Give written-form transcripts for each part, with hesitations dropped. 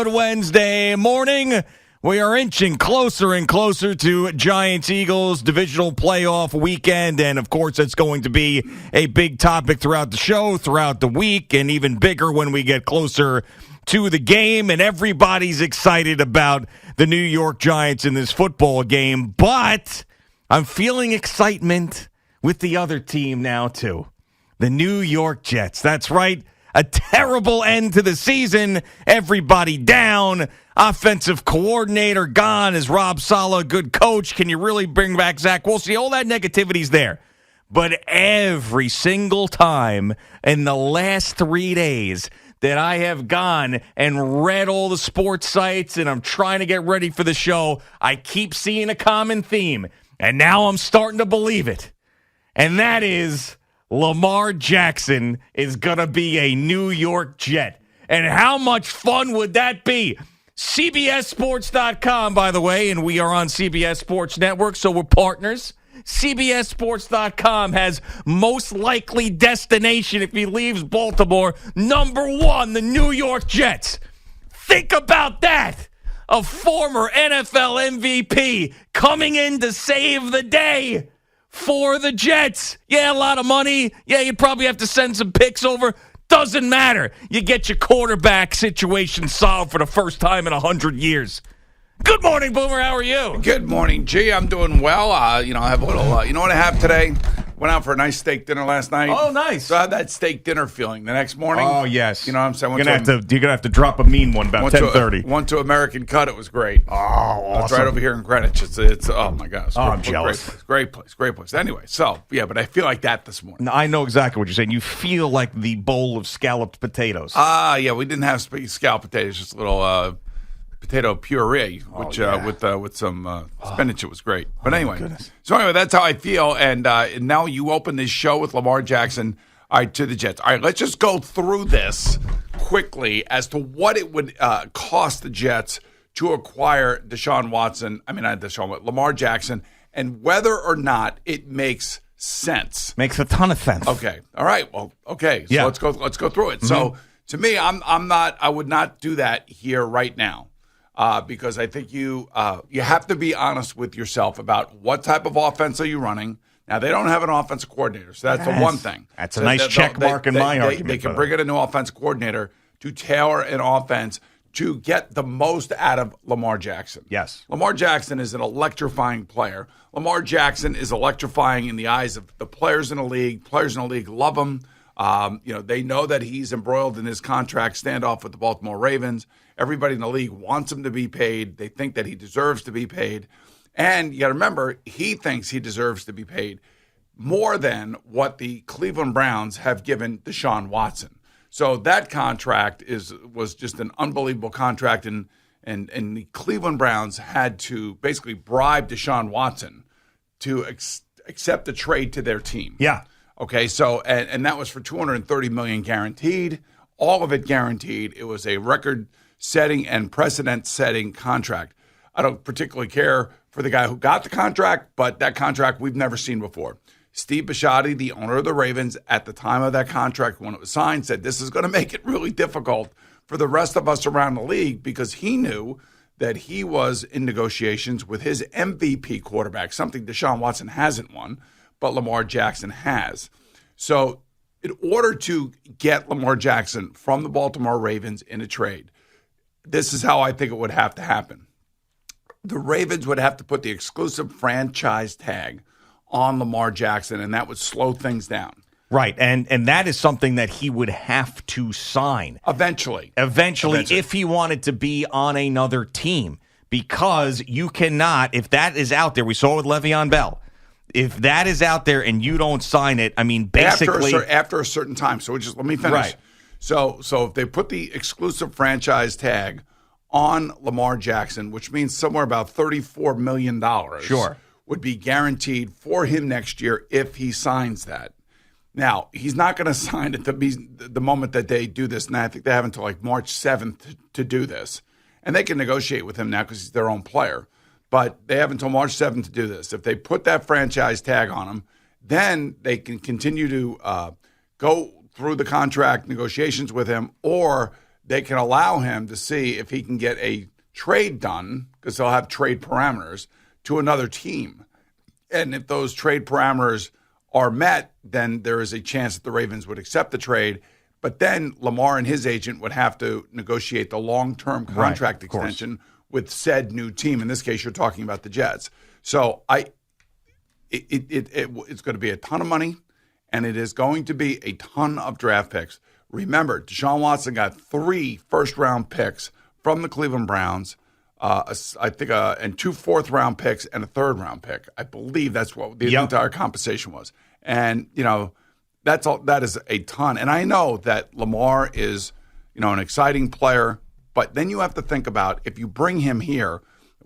Wednesday morning. We are inching closer and closer to Giants-Eagles divisional playoff weekend, and of course it's going to be a big topic throughout the show, throughout the week, and even bigger when we get closer to the game, and everybody's excited about the New York Giants in this football game, but I'm feeling excitement with the other team now too, the New York Jets. That's right. A terrible end to the season. Everybody down. Offensive coordinator gone. Is Rob Saleh a good coach? Can you really bring back Zach Wilson? All that negativity's there. But every single time in the last 3 days that I have gone and read all the sports sites and I'm trying to get ready for the show, I keep seeing a common theme. And now I'm starting to believe it. And that is Lamar Jackson is going to be a New York Jet. And how much fun would that be? CBSSports.com, by the way, and we are on CBS Sports Network, so we're partners. CBSSports.com has most likely destination if he leaves Baltimore. Number one, the New York Jets. Think about that. A former NFL MVP coming in to save the day for the Jets. Yeah, a lot of money. Yeah, you'd probably have to send some picks over. Doesn't matter. You get your quarterback situation solved for the first time in 100 years. Good morning, Boomer. How are you? Good morning, G. I'm doing well. I have a little, you know what I have today? Went out for a nice steak dinner last night. Oh, nice. So I had that steak dinner feeling the next morning. Oh, yes. You know what I'm saying? You're going to have to drop a mean one about 10:30. Went to American Cut. It was great. Oh, awesome. It's right over here in Greenwich. It's oh, my gosh. I'm jealous. Great place. Anyway, so, yeah, but I feel like that this morning. I know exactly what you're saying. You feel like the bowl of scalloped potatoes. Yeah, we didn't have scalloped potatoes, just a little potato puree, which with some spinach. It was great. But anyway, so anyway, that's how I feel. And now you open this show with Lamar Jackson, all right, to the Jets. All right, let's just go through this quickly as to what it would cost the Jets to acquire Lamar Jackson, and whether or not it makes sense. Makes a ton of sense. Okay. All right. Well, okay. So let's go through it. Mm-hmm. So to me, I would not do that here right now. Because I think you have to be honest with yourself about what type of offense are you running. Now, they don't have an offensive coordinator, so that's the one thing. That's a nice check mark in my argument. They can bring in a new offensive coordinator to tailor an offense to get the most out of Lamar Jackson. Yes. Lamar Jackson is an electrifying player. Lamar Jackson is electrifying in the eyes of the players in the league. Players in the league love him. They know that he's embroiled in his contract standoff with the Baltimore Ravens. Everybody in the league wants him to be paid. They think that he deserves to be paid. And you got to remember, he thinks he deserves to be paid more than what the Cleveland Browns have given Deshaun Watson. So that contract was just an unbelievable contract, and the Cleveland Browns had to basically bribe Deshaun Watson to accept the trade to their team. Yeah. Okay, so and that was for $230 million guaranteed, all of it guaranteed. It was a record-setting and precedent-setting contract. I don't particularly care for the guy who got the contract, but that contract we've never seen before. Steve Bisciotti, the owner of the Ravens, at the time of that contract when it was signed, said this is going to make it really difficult for the rest of us around the league because he knew that he was in negotiations with his MVP quarterback, something Deshaun Watson hasn't won, but Lamar Jackson has. So in order to get Lamar Jackson from the Baltimore Ravens in a trade, this is how I think it would have to happen. The Ravens would have to put the exclusive franchise tag on Lamar Jackson, and that would slow things down. Right, and that is something that he would have to sign. Eventually, if he wanted to be on another team, because you cannot, if that is out there, we saw it with Le'Veon Bell, if that is out there and you don't sign it, I mean, basically after a certain time. So let me finish. Right. So if they put the exclusive franchise tag on Lamar Jackson, which means somewhere about $34 million, sure, would be guaranteed for him next year if he signs that. Now, he's not going to sign it the moment that they do this, and I think they have until like March 7th to do this. And they can negotiate with him now because he's their own player. But they have until March 7th to do this. If they put that franchise tag on him, then they can continue to go through the contract negotiations with him, or they can allow him to see if he can get a trade done, because they'll have trade parameters, to another team. And if those trade parameters are met, then there is a chance that the Ravens would accept the trade. But then Lamar and his agent would have to negotiate the long-term contract extension with said new team. In this case, you're talking about the Jets. So it's going to be a ton of money, and it is going to be a ton of draft picks. Remember, Deshaun Watson got 3 first-round picks from the Cleveland Browns, I think, and 2 fourth-round picks and a third-round pick. I believe that's what the entire compensation was. And, that's all. That is a ton. And I know that Lamar is, an exciting player, but then you have to think about, if you bring him here,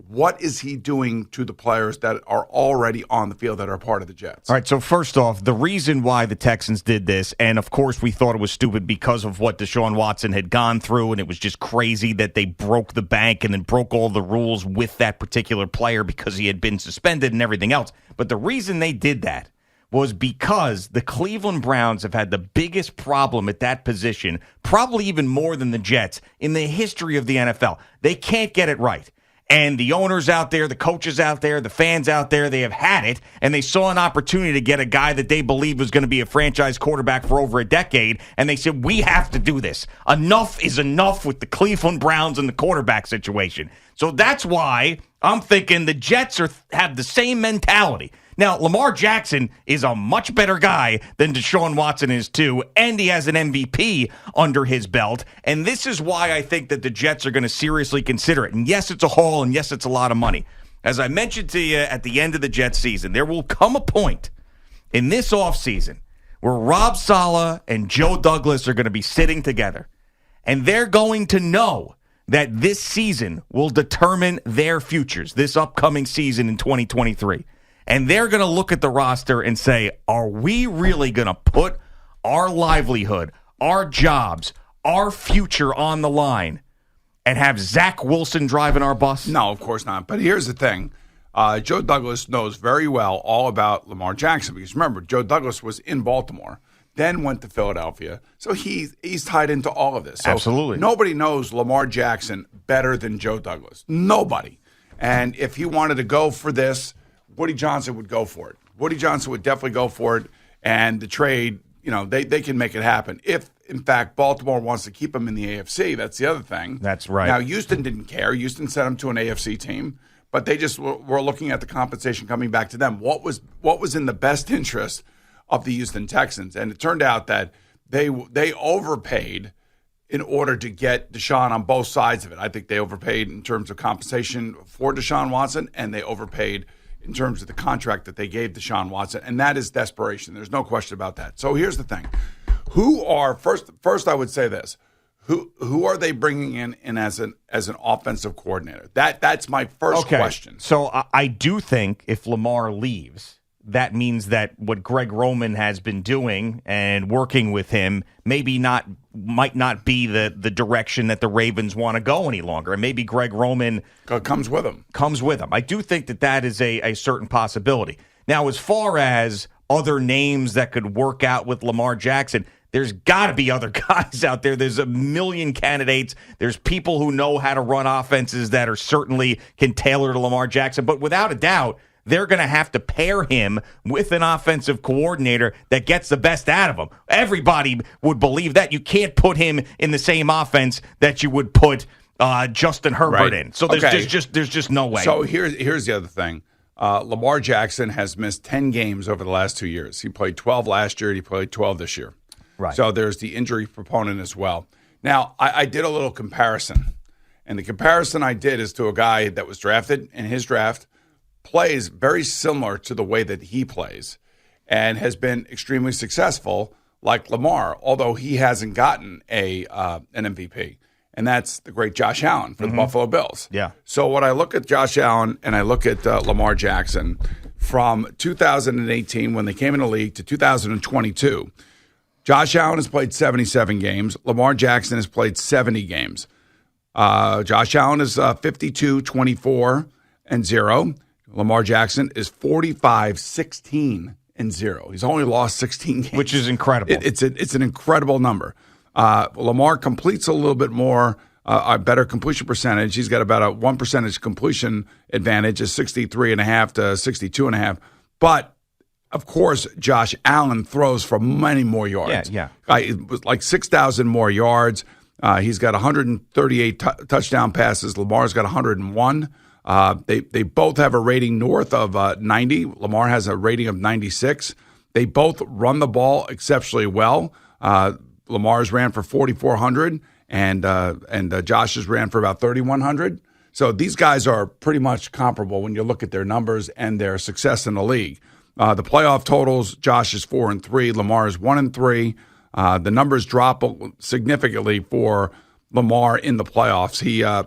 what is he doing to the players that are already on the field that are part of the Jets? All right, so first off, the reason why the Texans did this, and of course we thought it was stupid because of what Deshaun Watson had gone through, and it was just crazy that they broke the bank and then broke all the rules with that particular player because he had been suspended and everything else. But the reason they did that was because the Cleveland Browns have had the biggest problem at that position, probably even more than the Jets, in the history of the NFL. They can't get it right. And the owners out there, the coaches out there, the fans out there, they have had it, and they saw an opportunity to get a guy that they believed was going to be a franchise quarterback for over a decade, and they said, we have to do this. Enough is enough with the Cleveland Browns and the quarterback situation. So that's why I'm thinking the Jets have the same mentality. Now, Lamar Jackson is a much better guy than Deshaun Watson is too, and he has an MVP under his belt, and this is why I think that the Jets are going to seriously consider it. And yes, it's a haul, and yes, it's a lot of money. As I mentioned to you at the end of the Jets season, there will come a point in this offseason where Rob Saleh and Joe Douglas are going to be sitting together, and they're going to know that this season will determine their futures, this upcoming season in 2023. And they're going to look at the roster and say, are we really going to put our livelihood, our jobs, our future on the line and have Zach Wilson driving our bus? No, of course not. But here's the thing. Joe Douglas knows very well all about Lamar Jackson, because remember, Joe Douglas was in Baltimore, then went to Philadelphia. So he's tied into all of this. So absolutely. Nobody knows Lamar Jackson better than Joe Douglas. Nobody. And if he wanted to go for this, Woody Johnson would go for it. Woody Johnson would definitely go for it. And the trade, they can make it happen. If, in fact, Baltimore wants to keep him in the AFC, that's the other thing. That's right. Now, Houston didn't care. Houston sent him to an AFC team. But they just were looking at the compensation coming back to them. What was in the best interest of the Houston Texans? And it turned out that they overpaid in order to get Deshaun on both sides of it. I think they overpaid in terms of compensation for Deshaun Watson, and they overpaid in terms of the contract that they gave Deshaun Watson, and that is desperation. There's no question about that. So here's the thing. First I would say this. Who are they bringing in as an offensive coordinator? That's my first question. So I do think if Lamar leaves, that means that what Greg Roman has been doing and working with him might not be the direction that the Ravens want to go any longer. And maybe Greg Roman comes with him. I do think that is a certain possibility. Now, as far as other names that could work out with Lamar Jackson, there's got to be other guys out there. There's a million candidates. There's people who know how to run offenses that are certainly can tailor to Lamar Jackson. But without a doubt, they're going to have to pair him with an offensive coordinator that gets the best out of him. Everybody would believe that. You can't put him in the same offense that you would put Justin Herbert in. So there's just no way. So here's the other thing. Lamar Jackson has missed 10 games over the last 2 years. He played 12 last year, and he played 12 this year. Right. So there's the injury proponent as well. Now, I did a little comparison, and the comparison I did is to a guy that was drafted in his draft, plays very similar to the way that he plays, and has been extremely successful like Lamar, although he hasn't gotten an MVP. And that's the great Josh Allen for the Buffalo Bills. Yeah. So when I look at Josh Allen and I look at Lamar Jackson from 2018 when they came in the league to 2022, Josh Allen has played 77 games. Lamar Jackson has played 70 games. Josh Allen is 52-24-0. Lamar Jackson is 45-16-0. He's only lost 16 games, which is incredible. It's an incredible number. Lamar completes a little bit more, a better completion percentage. He's got about a 1 percentage completion advantage, is 63.5 to 62.5. But of course, Josh Allen throws for many more yards. Yeah. It was like 6,000 more yards. He's got 138 touchdown passes. Lamar's got 101. They both have a rating north of 90. Lamar has a rating of 96. They both run the ball exceptionally well. Lamar's ran for 4,400, and Josh's ran for about 3,100. So these guys are pretty much comparable when you look at their numbers and their success in the league. The playoff totals: Josh is 4-3, Lamar is 1-3. The numbers drop significantly for Lamar in the playoffs.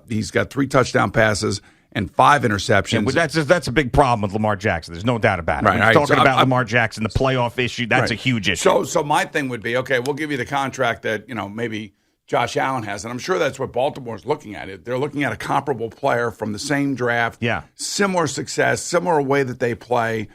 He's got 3 touchdown passes and 5 interceptions. Yeah, that's a big problem with Lamar Jackson. There's no doubt about it. Right, Talking about Lamar Jackson, the playoff issue, that's a huge issue. So my thing would be, okay, we'll give you the contract that maybe Josh Allen has, and I'm sure that's what Baltimore's looking at. They're looking at a comparable player from the same draft, similar success, similar way that they play.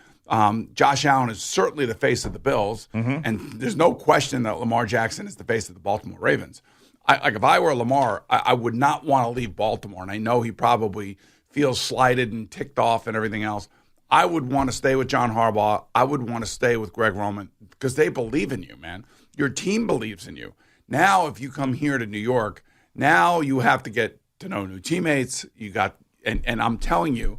Josh Allen is certainly the face of the Bills, and there's no question that Lamar Jackson is the face of the Baltimore Ravens. If I were Lamar, I would not want to leave Baltimore, and I know he probably feels slighted and ticked off and everything else. I would want to stay with John Harbaugh. I would want to stay with Greg Roman because they believe in you, man. Your team believes in you. Now, if you come here to New York, now you have to get to know new teammates. And I'm telling you,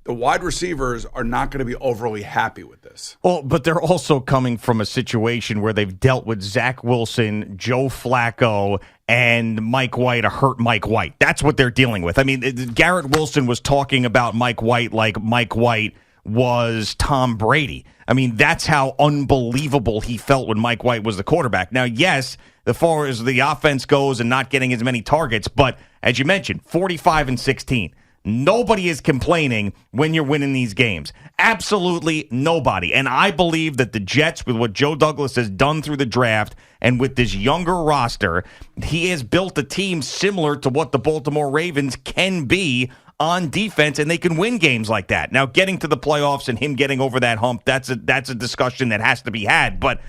the wide receivers are not going to be overly happy with this. Well, but they're also coming from a situation where they've dealt with Zach Wilson, Joe Flacco, and Mike White, a hurt Mike White. That's what they're dealing with. I mean, Garrett Wilson was talking about Mike White like Mike White was Tom Brady. I mean, that's how unbelievable he felt when Mike White was the quarterback. Now, yes, as far as the offense goes and not getting as many targets, but as you mentioned, 45-16. Nobody is complaining when you're winning these games. Absolutely nobody. And I believe that the Jets, with what Joe Douglas has done through the draft and with this younger roster, he has built a team similar to what the Baltimore Ravens can be on defense, and they can win games like that. Now, getting to the playoffs and him getting over that hump, that's a discussion that has to be had. But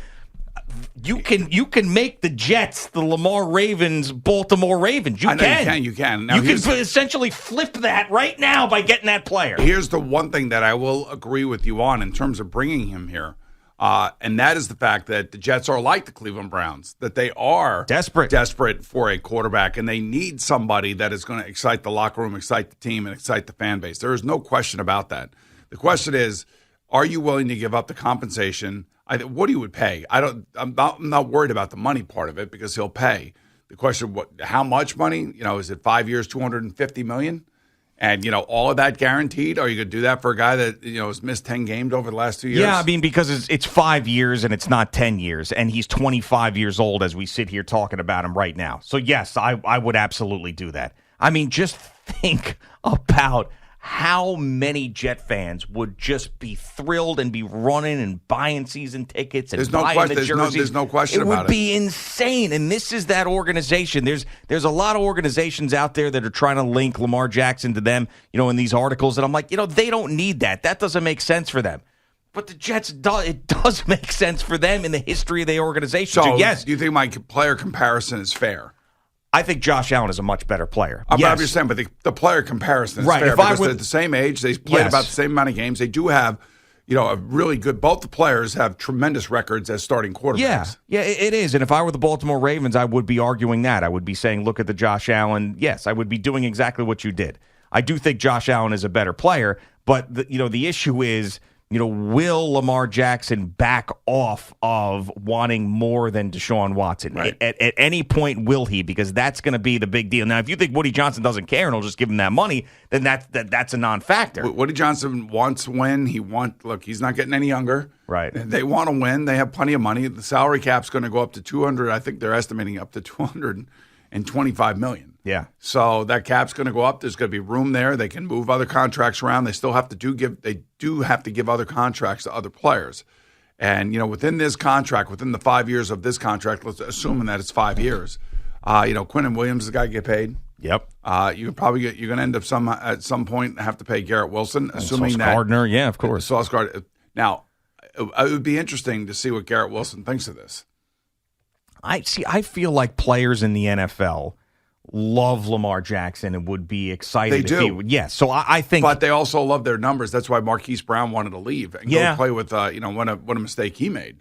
you can make the Jets the Lamar Ravens, Baltimore Ravens. You can. Now, you can essentially flip that right now by getting that player. Here's the one thing that I will agree with you on in terms of bringing him here, and that is the fact that the Jets are like the Cleveland Browns, that they are desperate for a quarterback, and they need somebody that is going to excite the locker room, excite the team, and excite the fan base. There is no question about that. The question is, are you willing to give up the compensation? What he would pay? I'm not worried about the money part of it because he'll pay. The question, how much money? Is it 5 years, $250 million? And, all of that guaranteed? Are you going to do that for a guy that, has missed 10 games over the last 2 years? Yeah, I mean, because it's 5 years and it's not 10 years. And he's 25 years old as we sit here talking about him right now. So, yes, I would absolutely do that. I mean, just think about how many Jet fans would just be thrilled and be running and buying season tickets and buying the jerseys. There's no question about it. It would be insane, and this is that organization. There's a lot of organizations out there that are trying to link Lamar Jackson to them, in these articles, and I'm like, they don't need that. That doesn't make sense for them. But the Jets, it does make sense for them in the history of the organization. So yes. Do you think my player comparison is fair? I think Josh Allen is a much better player. I'm not saying, but the player comparison is fair because they're the same age. They played about the same amount of games. They do have, a really good. Both the players have tremendous records as starting quarterbacks. Yeah, it is. And if I were the Baltimore Ravens, I would be arguing that. I would be saying, look at the Josh Allen. Yes, I would be doing exactly what you did. I do think Josh Allen is a better player, but the issue is, will Lamar Jackson back off of wanting more than Deshaun Watson? Right. At any point, will he? Because that's going to be the big deal. Now, if you think Woody Johnson doesn't care and he'll just give him that money, then that's a non-factor. Woody Johnson wants to win. Look, he's not getting any younger. Right. They want to win. They have plenty of money. The salary cap's going to go up to 200. I think they're estimating up to $225 million. Yeah. So that cap's going to go up. There's going to be room there. They can move other contracts around. They still have to give other contracts to other players. And, within this contract, within the 5 years of this contract, let's assuming that it's 5 years, Quinnen Williams has got to get paid. Yep. You're going to end up at some point have to pay Garrett Wilson, assuming Sauce that Gardner, yeah, of course. Sauce Gardner. Now, it would be interesting to see what Garrett Wilson thinks of this. I feel like players in the NFL love Lamar Jackson and would be excited. They do. If he would. Yeah, so I think. But they also love their numbers. That's why Marquise Brown wanted to leave and go play with, what a mistake he made.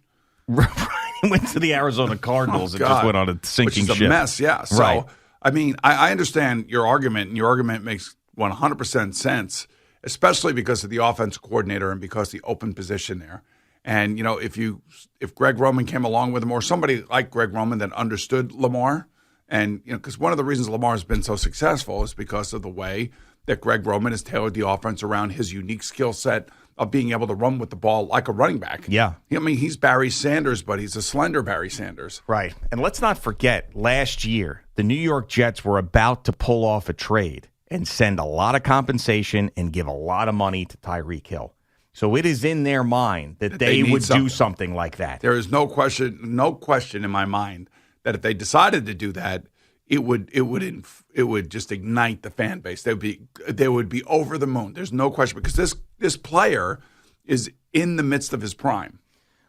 He went to the Arizona Cardinals and just went on a sinking ship. Which is a mess, yeah. So, right. I mean, I understand your argument, and your argument makes 100% sense, especially because of the offensive coordinator and because the open position there. And, if Greg Roman came along with him or somebody like Greg Roman that understood Lamar, and, because one of the reasons Lamar has been so successful is because of the way that Greg Roman has tailored the offense around his unique skill set of being able to run with the ball like a running back. Yeah. I mean, he's Barry Sanders, but he's a slender Barry Sanders. Right. And let's not forget, last year, the New York Jets were about to pull off a trade and send a lot of compensation and give a lot of money to Tyreek Hill. So it is in their mind that they would do something like that. There is no question in my mind that if they decided to do that, it would just ignite the fan base. They would be over the moon. There's no question, because this player is in the midst of his prime.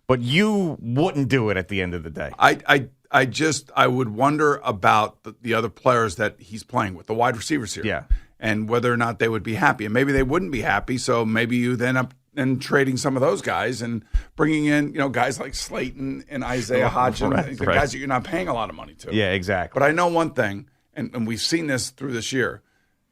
But you wouldn't do it at the end of the day. I would wonder about the other players that he's playing with, the wide receivers here. Yeah. And whether or not they would be happy. And maybe they wouldn't be happy, so maybe you then up and trading some of those guys and bringing in, guys like Slayton and Isaiah Hodgins, guys that you're not paying a lot of money to. Yeah, exactly. But I know one thing, and we've seen this through this year.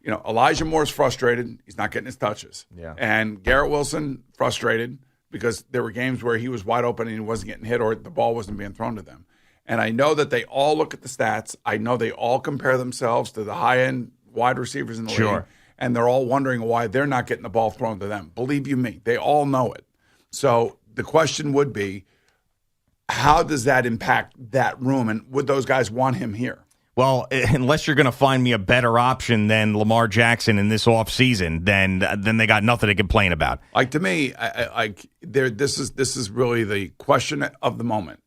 Elijah Moore's frustrated. He's not getting his touches. Yeah. And Garrett Wilson frustrated because there were games where he was wide open and he wasn't getting hit or the ball wasn't being thrown to them. And I know that they all look at the stats. I know they all compare themselves to the high-end wide receivers in the league. And they're all wondering why they're not getting the ball thrown to them. Believe you me, they all know it. So the question would be, how does that impact that room? And would those guys want him here? Well, unless you're going to find me a better option than Lamar Jackson in this offseason, then they got nothing to complain about. Like, to me, this is really the question of the moment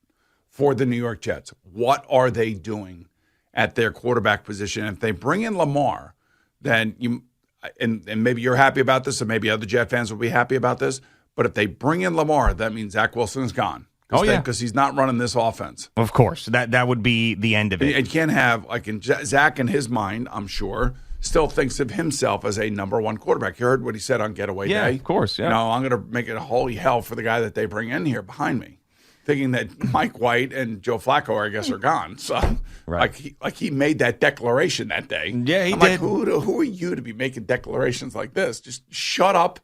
for the New York Jets. What are they doing at their quarterback position? If they bring in Lamar, then and maybe you're happy about this, and maybe other Jet fans will be happy about this, but if they bring in Lamar, that means Zach Wilson is gone. Because he's not running this offense. Of course. That would be the end of it. And you can't have, Zach in his mind, I'm sure, still thinks of himself as a number one quarterback. You heard what he said on Getaway Day. Yeah, of course, yeah. I'm going to make it a holy hell for the guy that they bring in here behind me, thinking that Mike White and Joe Flacco, I guess, are gone. So, he made that declaration that day. Yeah, he I'm did. Like, who are you to be making declarations like this? Just shut up.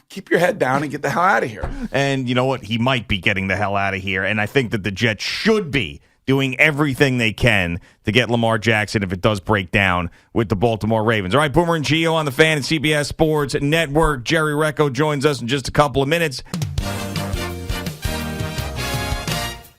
Keep your head down and get the hell out of here. And you know what? He might be getting the hell out of here. And I think that the Jets should be doing everything they can to get Lamar Jackson if it does break down with the Baltimore Ravens. All right, Boomer and Gio on the Fan and CBS Sports Network. Jerry Recco joins us in just a couple of minutes.